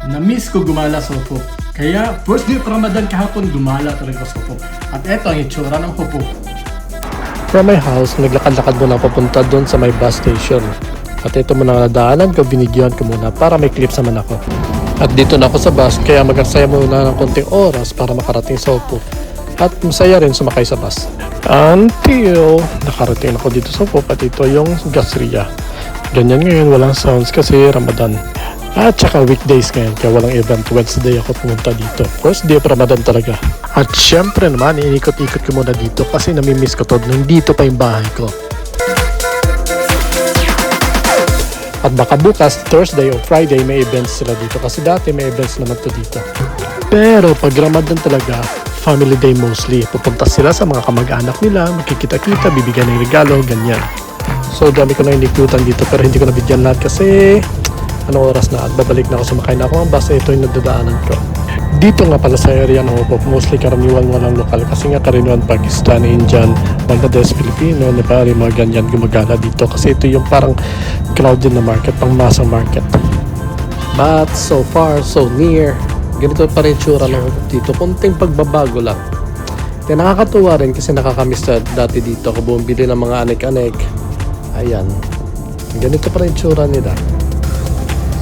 Na-miss ko gumala sa Hopop. Kaya first day of Ramadan kahapon gumala talaga sa Hopop. At eto ang itsura ng Hopop. From my house, naglakad-lakad muna papunta doon sa may bus station. At ito muna nadaanan ko, binigyan ko muna para may clips naman ako. At dito na ako sa bus, kaya mag-aksaya muna ng konting oras para makarating sa Hopop. At masaya rin sumakay sa bus. Until nakarating ako dito sa Hopop at ito yung gasriya. Ganyan ngayon, walang sounds kasi Ramadan. At saka weekdays ngayon, kaya walang event. Wednesday ako pumunta dito. First day of Ramadan talaga. At syempre naman, inikot-ikot ko muna dito kasi namimiss ko to. Nandito pa yung bahay ko. At baka bukas, Thursday o Friday, may events sila dito. Kasi dati may events naman to dito. Pero pag Ramadan talaga, family day mostly. Pupunta sila sa mga kamag-anak nila, makikita-kita, bibigyan ng regalo, ganyan. So dami ko na inikutan dito pero hindi ko nabigyan lahat kasi anong oras na at babalik na ako, sumakay na ako ang bus. Ito yung nadadaanan ko. Dito nga pala sa area ng Hopop, mostly karaniwan walang lokal kasi nga karaniwan Pakistan, Indian, Bangladesh, Filipino, Nepali, mga ganyan gumagala dito kasi ito yung parang crowded na market, pang masang market. But so far, so near. Ganito pa rin tsura ng Hopop dito, konting pagbabago lang. Kaya nakakatuwa rin kasi nakakamiss na dati dito ako bumili ng mga anek-anek. Ayan, ganito pa rin tsura nila.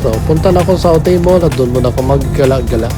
So, punta na ako sa Otay Mall at doon muna ako maggala-gala.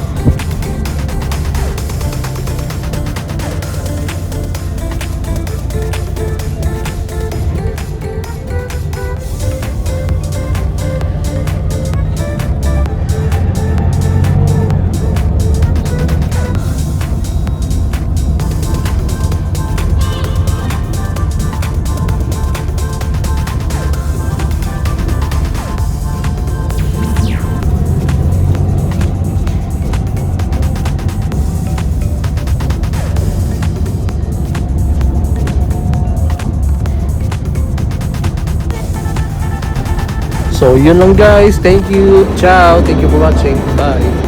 So, yun lang guys. Thank you. Ciao. Thank you for watching. Bye.